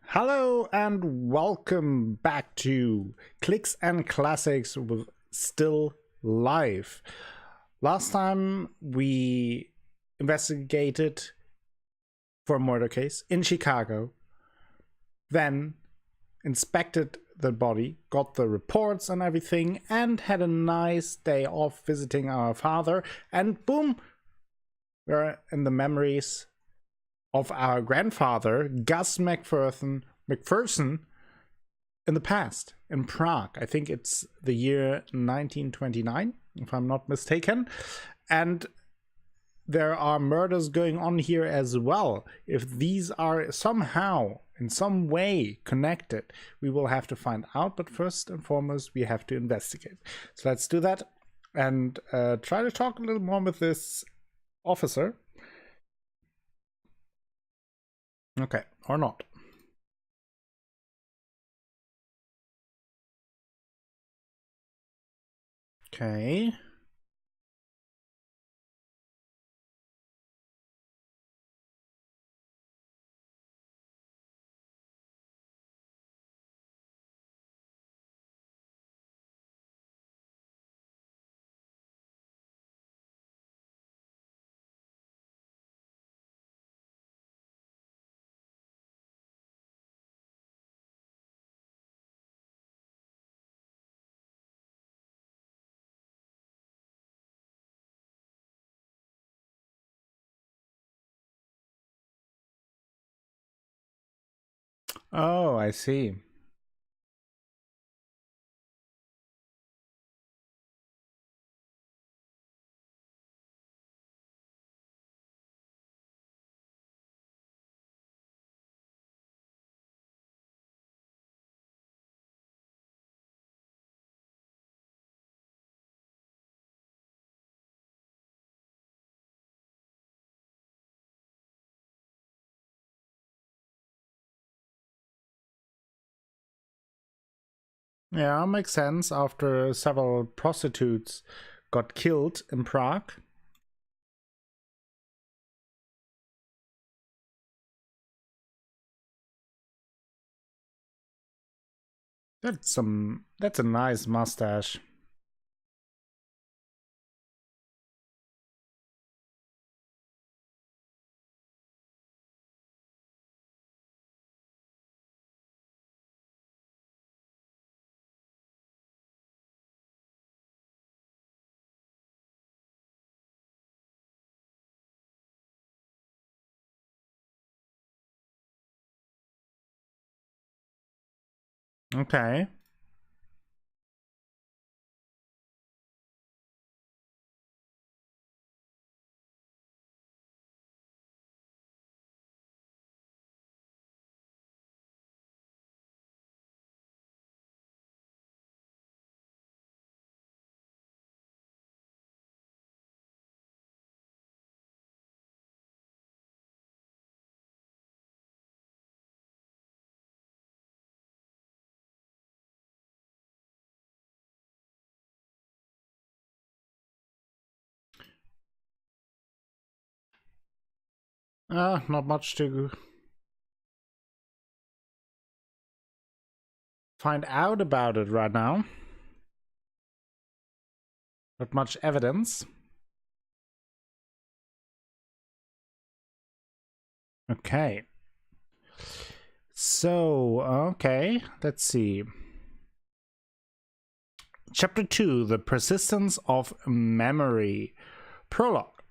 Hello and welcome back to Clicks and Classics with Still Live. Last time we investigated for a murder case in Chicago, then inspected the body, got the reports and everything, and had a nice day off visiting our father, and boom, we're in the memories of our grandfather, Gus McPherson, in the past, in Prague. I think it's the year 1929, if I'm not mistaken. And there are murders going on here as well. If these are somehow, in some way, connected, we will have to find out. But first and foremost, we have to investigate. So let's do that and try to talk a little more with this officer. Okay, or not. Okay. Oh, I see. Yeah, makes sense after several prostitutes got killed in Prague. That's a nice mustache. Okay. Not much to find out about it right now. Not much evidence. Okay. So, okay, let's see. Chapter 2, The Persistence of Memory. Prologue.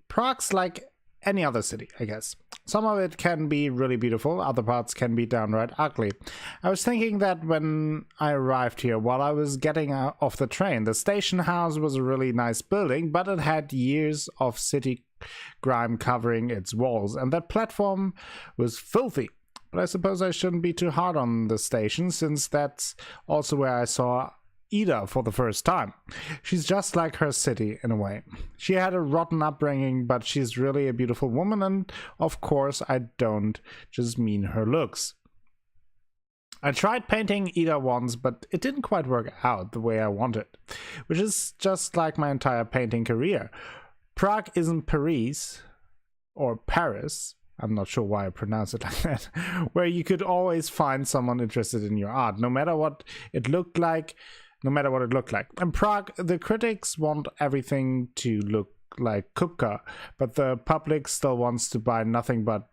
Prague's like any other city, I guess. Some of it can be really beautiful, other parts can be downright ugly. I was thinking that when I arrived here, while I was getting off the train, the station house was a really nice building, but it had years of city grime covering its walls, and that platform was filthy. But I suppose I shouldn't be too hard on the station, since that's also where I saw Ida for the first time. She's just like her city in a way. She had a rotten upbringing, but she's really a beautiful woman, and of course I don't just mean her looks. I tried painting Ida once, but it didn't quite work out the way I wanted, which is just like my entire painting career. Prague isn't Paris, or Paris, I'm not sure why I pronounce it like that, where you could always find someone interested in your art, no matter what it looked like. In Prague, the critics want everything to look like Kupka, but the public still wants to buy nothing but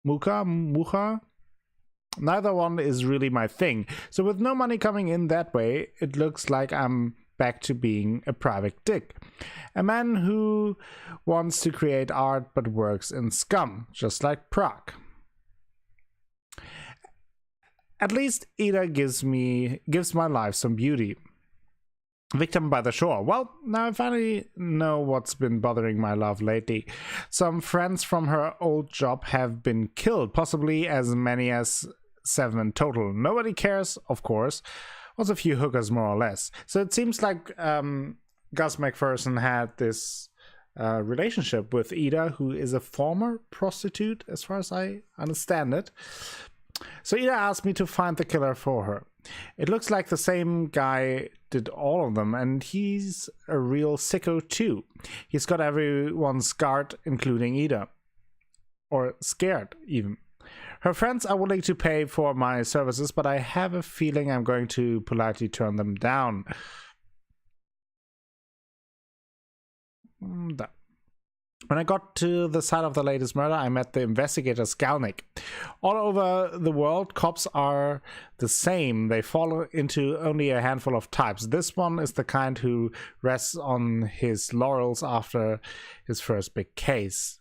Mucha. Neither one is really my thing. So with no money coming in that way, it looks like I'm back to being a private dick. A man who wants to create art but works in scum, just like Prague. At least Ida gives my life some beauty. Victim by the shore. Well, now I finally know what's been bothering my love lately. Some friends from her old job have been killed, possibly as many as 7 in total. Nobody cares, of course. Was a few hookers, more or less. So it seems like Gus McPherson had this relationship with Ida, who is a former prostitute, as far as I understand it. So Ida asked me to find the killer for her. It looks like the same guy did all of them, and he's a real sicko too. He's got everyone scarred, including Ida. Or scared, even. Her friends are willing to pay for my services, but I have a feeling I'm going to politely turn them down. When I got to the site of the latest murder, I met the investigator Skalnik. All over the world, cops are the same. They fall into only a handful of types. This one is the kind who rests on his laurels after his first big case.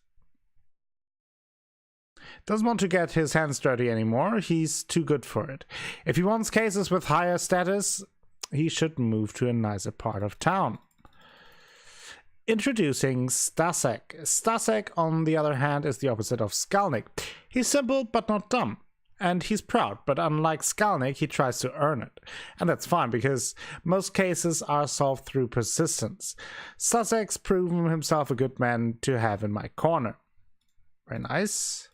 Doesn't want to get his hands dirty anymore. He's too good for it. If he wants cases with higher status, he should move to a nicer part of town. Introducing Stasek. Stasek, on the other hand, is the opposite of Skalnik. He's simple but not dumb. And he's proud, but unlike Skalnik, he tries to earn it. And that's fine, because most cases are solved through persistence. Stasek's proven himself a good man to have in my corner. Very nice.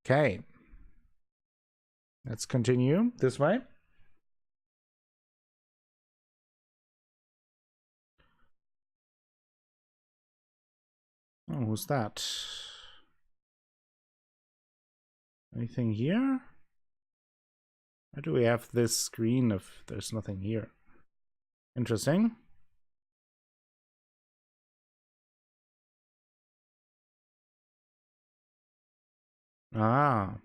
Okay. Let's continue this way. Oh, who's that? Anything here? Why do we have this screen if there's nothing here? Interesting. Ah.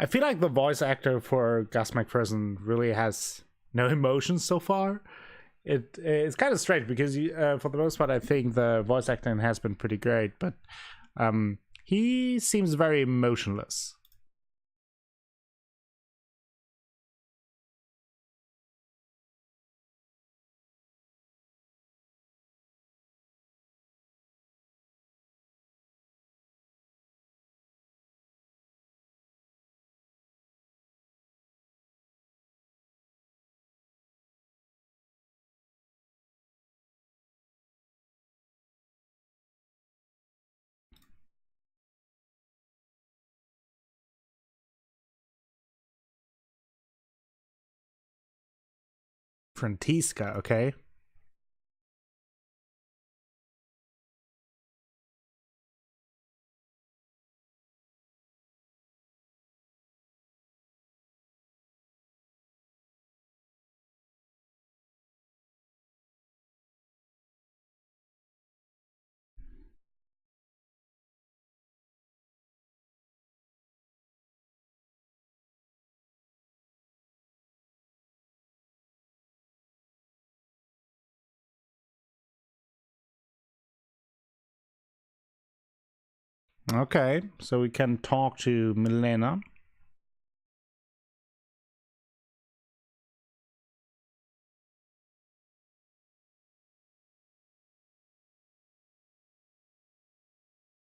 I feel like the voice actor for Gus McPherson really has no emotions so far. It's kind of strange because for the most part, I think the voice acting has been pretty great, but he seems very emotionless. Frantiska, okay. Okay, so we can talk to Milena.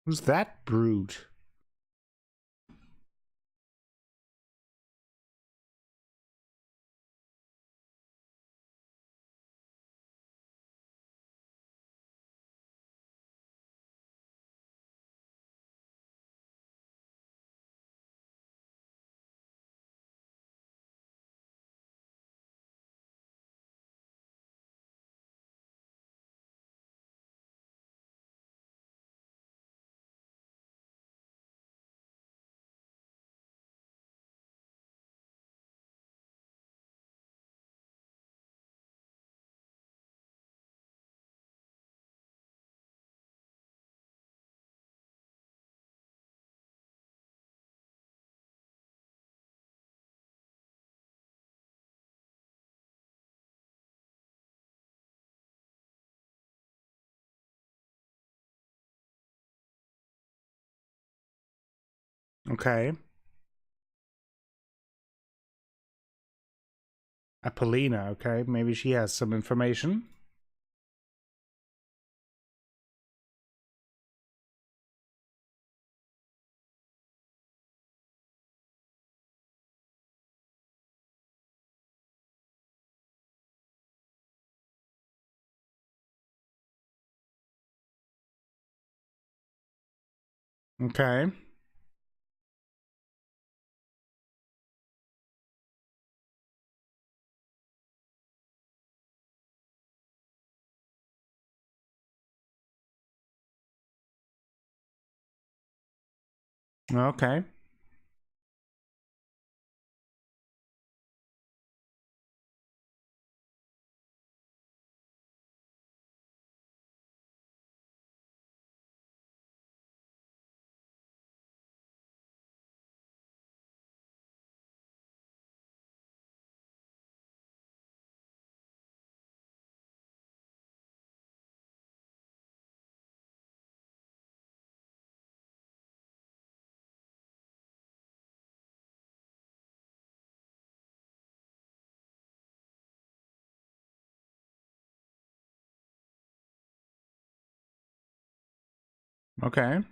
Who's that brute? Okay. Apollina, okay. Maybe she has some information. Okay. Okay. Okay.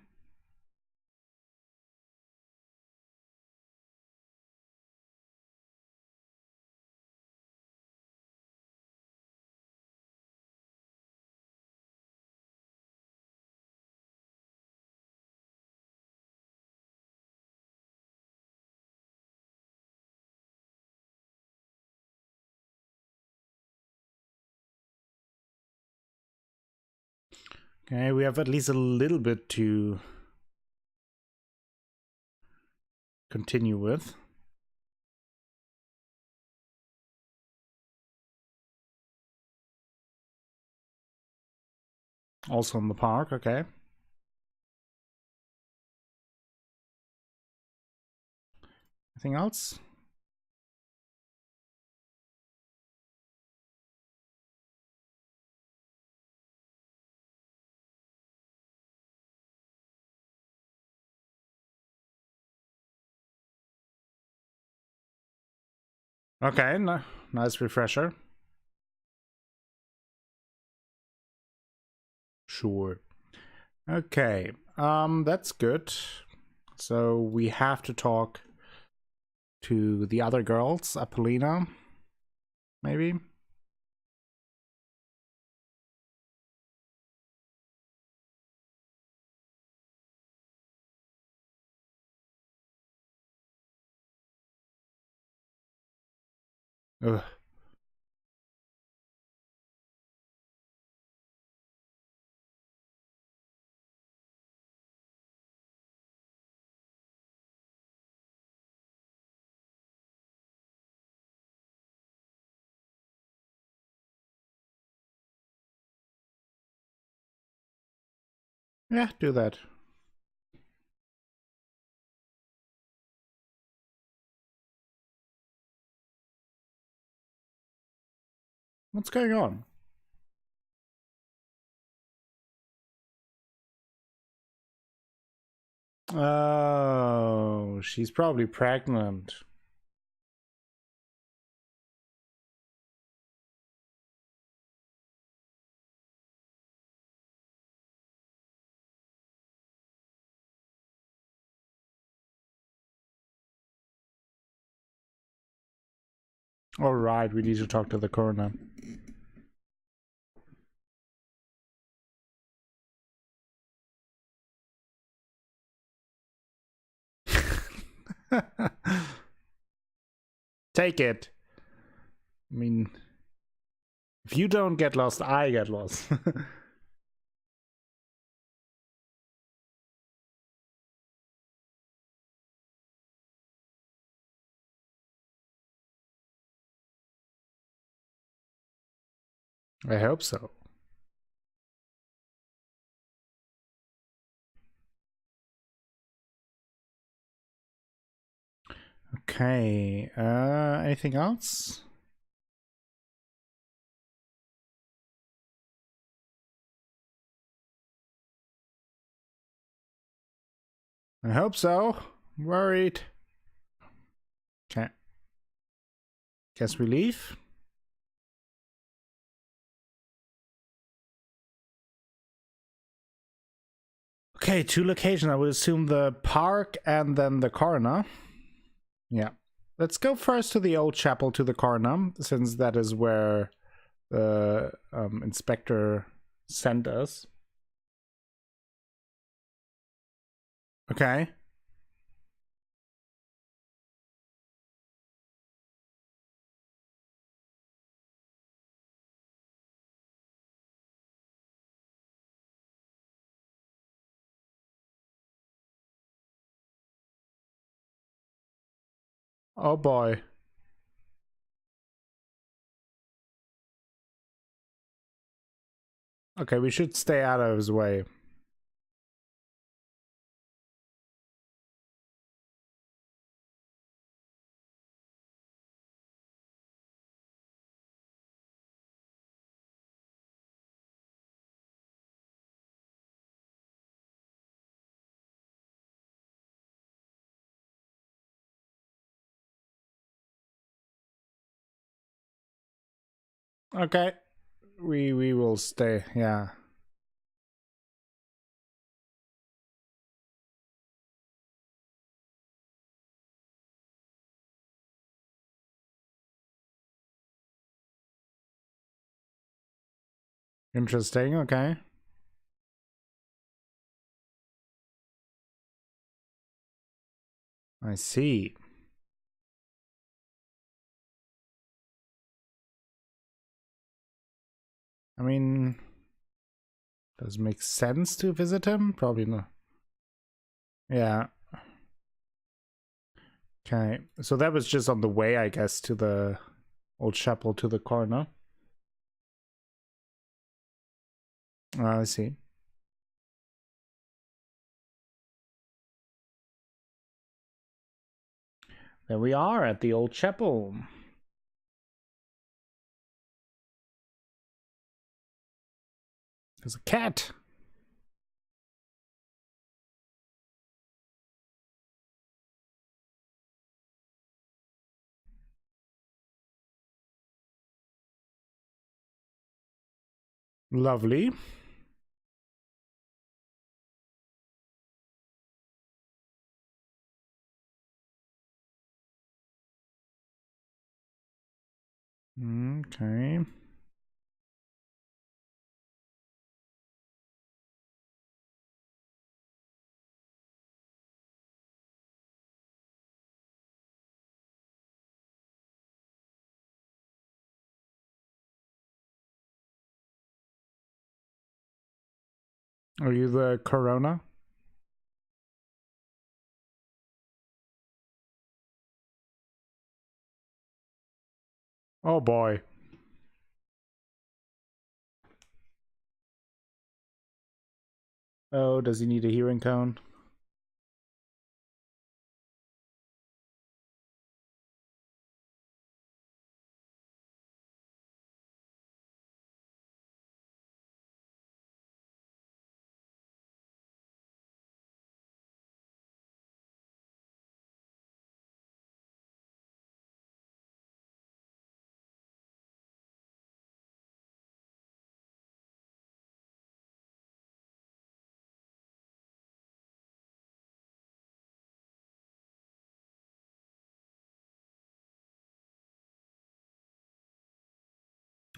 Okay, we have at least a little bit to continue with. Also in the park, okay. Anything else? Okay, nice refresher. Sure. Okay, that's good. So we have to talk to the other girls, Apollina, maybe? Ugh. Yeah, do that. What's going on? Oh, she's probably pregnant. All right, we need to talk to the coroner. Take it. I mean, if you don't get lost, I get lost. I hope so. Okay, anything else? I hope so. I'm worried. Okay. Guess we leave. Okay, 2 locations. I would assume the park and then the coroner. Yeah. Let's go first to the old chapel to the coroner, since that is where the inspector sent us. Okay. Oh boy. Okay, we should stay out of his way. Okay. We will stay, yeah. Interesting, okay. I see. I mean, does it make sense to visit him? Probably not. Yeah. Okay. So that was just on the way, I guess, to the old chapel to the coroner. I see. There we are at the old chapel. There's a cat. Lovely. Okay. Are you the corona? Oh boy. Oh, does he need a hearing cone?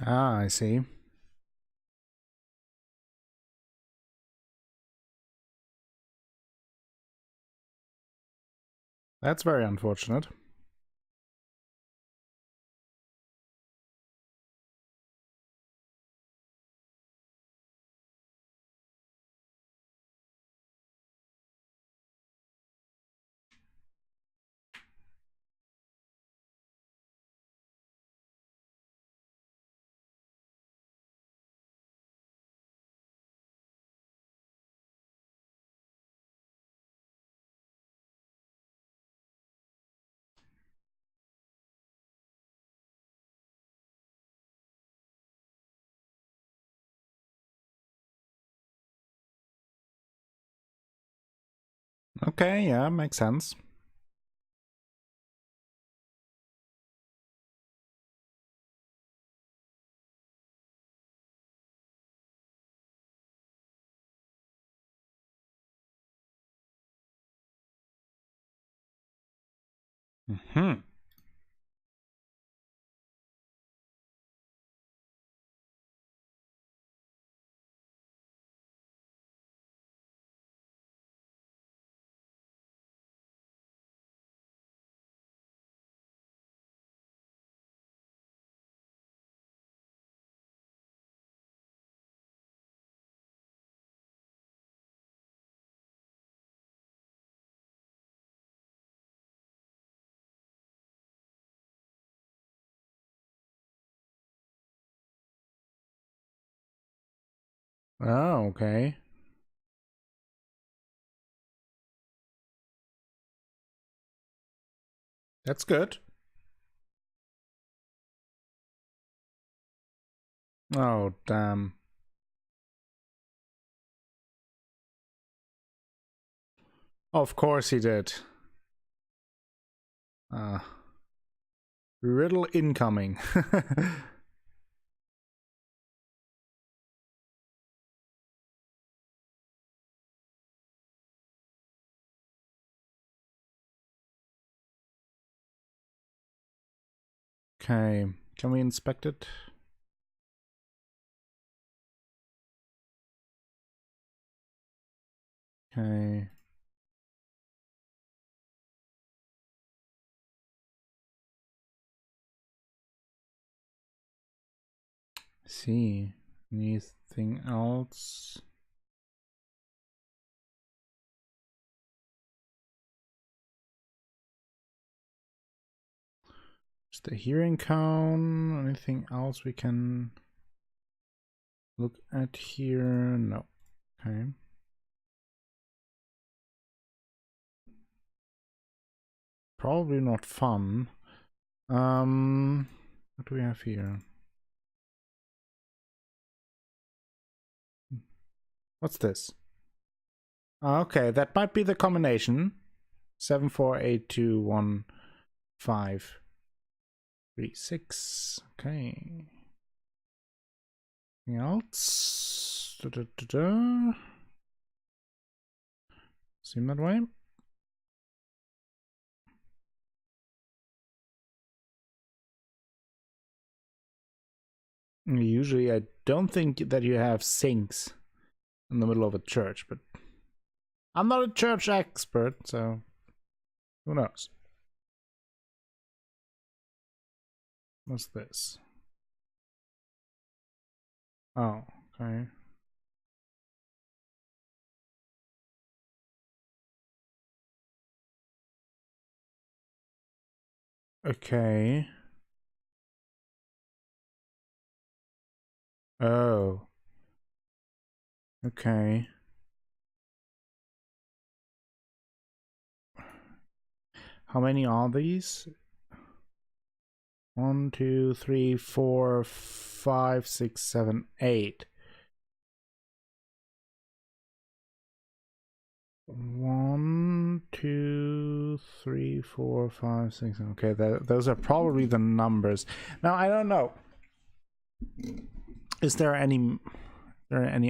Ah, I see. That's very unfortunate. Okay, yeah, makes sense. Hmm. Oh, okay. That's good. Oh, damn. Of course he did. Riddle incoming. Okay, can we inspect it? Okay. See, anything else? Just the hearing cone. Anything else we can look at here? No. Okay. Probably not fun. What do we have here? What's this? Okay, that might be the combination. 7482156. Okay. Anything else? Seem that way? Usually I don't think that you have sinks in the middle of a church, but I'm not a church expert, so who knows? What's this? Oh, okay. Okay. Oh. Okay. How many are these? 1, 2, 3, 4, 5, 6, 7, 8. 1, 2, 3, 4, 5, 6. Okay, those are probably the numbers. Now I don't know. Is there any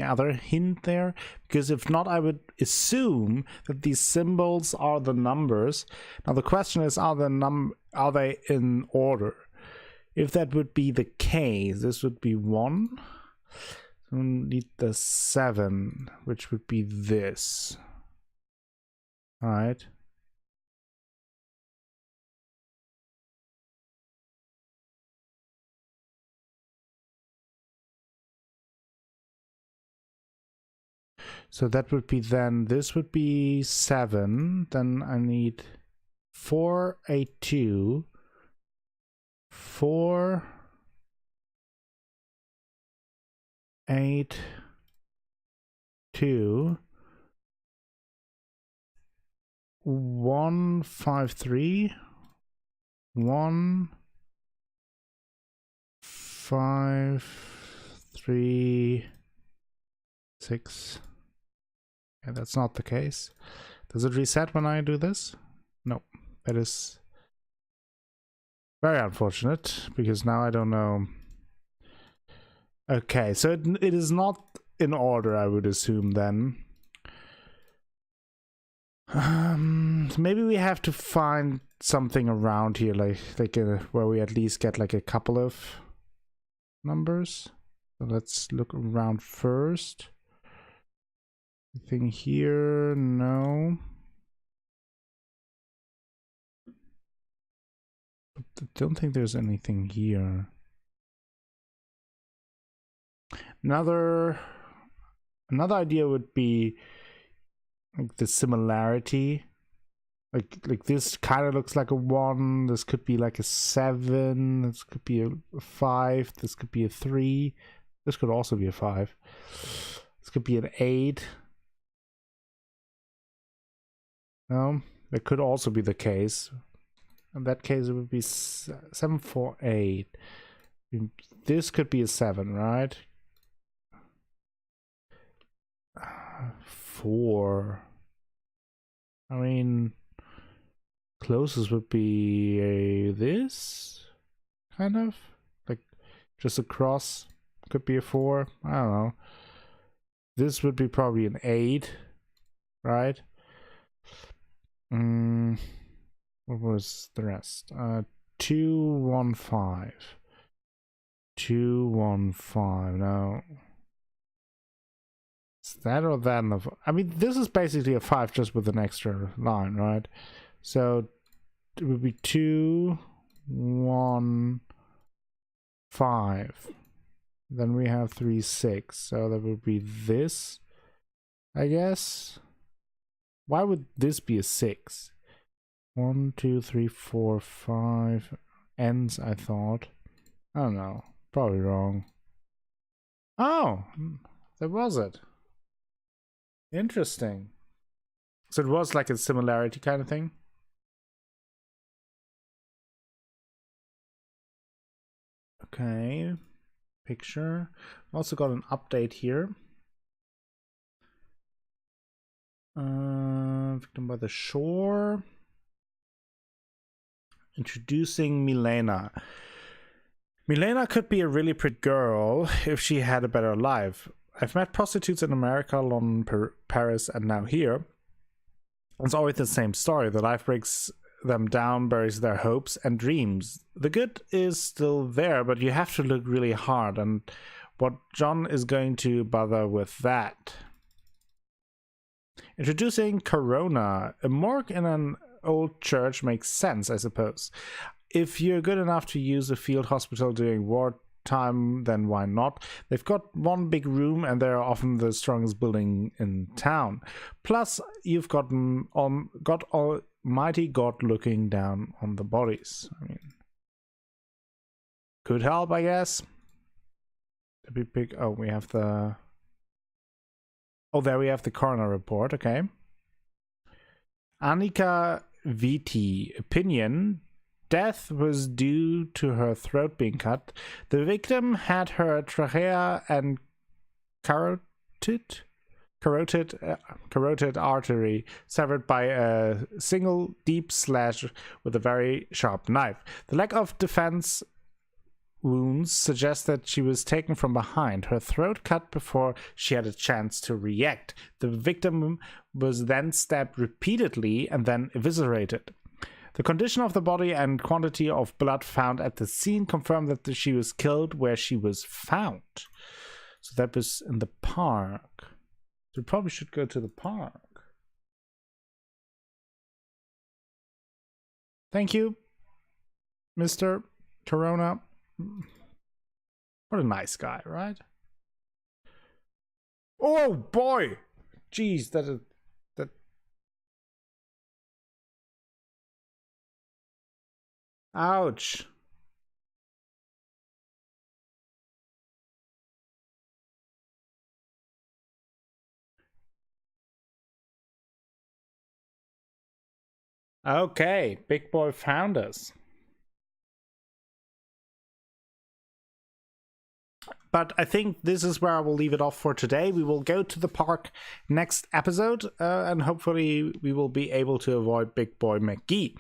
other hint there? Because if not, I would assume that these symbols are the numbers. Now the question is, are they in order? if that would be the case, this would be 1. So we need the 7, which would be this. All right. So that would be then, this would be 7. Then I need 4, 8, 2, 4, 8, 2, 1, 5, 3, 1, 5, 3, 6. Yeah, that's not the case. Does it reset when I do this? No, that is very unfortunate, because now I don't know. Okay, so it is not in order, I would assume then. Maybe we have to find something around here, like where we at least get like a couple of numbers. So let's look around first. Anything here? No. But I don't think there's anything here. Another idea would be like the similarity. Like this kind of looks like a 1. This could be like a 7. This could be a 5. This could be a 3. This could also be a 5. This could be an 8. No, that could also be the case. In that case, it would be 7, 4, 8. This could be a 7, right? 4. I mean, closest would be this kind of like just a cross. Could be a 4. I don't know. This would be probably an 8, right? What was the rest? 2, 1, 5. 2, 1, 5. No. Is that or that? I mean, this is basically a 5 just with an extra line, right? So it would be 2, 1, 5. Then we have 3, 6. So that would be this, I guess. Why would this be a 6? 1, 2, 3, 4, 5. Ends, I thought. I don't know. Probably wrong. Oh, that was it. Interesting. So it was like a similarity kind of thing. Okay. Picture. Also got an update here. Victim by the shore. Introducing Milena. Milena could be a really pretty girl if she had a better life. I've met prostitutes in America, London, Paris, and now here. It's always the same story. The life breaks them down, buries their hopes and dreams. The good is still there, but you have to look really hard, and what John is going to bother with that. Introducing Corona. A morgue in an old church makes sense, I suppose. If you're good enough to use a field hospital during wartime, then why not? They've got one big room and they're often the strongest building in town. Plus, you've got Almighty God looking down on the bodies. I mean, could help, I guess. A bit big. Oh, we have the... Oh, there we have the coroner report. Okay. Annika Viti. Opinion. Death was due to her throat being cut. The victim had her trachea and carotid artery severed by a single deep slash with a very sharp knife. The lack of defense wounds suggest that she was taken from behind, her throat cut before she had a chance to react. The victim was then stabbed repeatedly and then eviscerated. The condition of the body and quantity of blood found at the scene confirm that she was killed where she was found. So that was in the park. So we probably should go to the park. Thank you, Mr. Corona. What a nice guy, right? Oh boy! Jeez, that. Ouch. Okay, Big Boy found us. But I think this is where I will leave it off for today. We will go to the park next episode, and hopefully we will be able to avoid Big Boy McGee.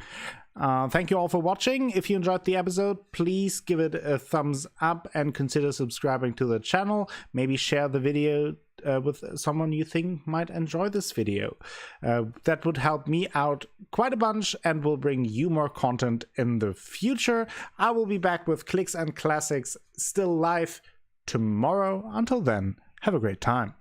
Thank you all for watching. If you enjoyed the episode, please give it a thumbs up and consider subscribing to the channel. Maybe share the video with someone you think might enjoy this video. That would help me out quite a bunch and will bring you more content in the future. I will be back with Clicks and Classics still live tomorrow. Until then, have a great time.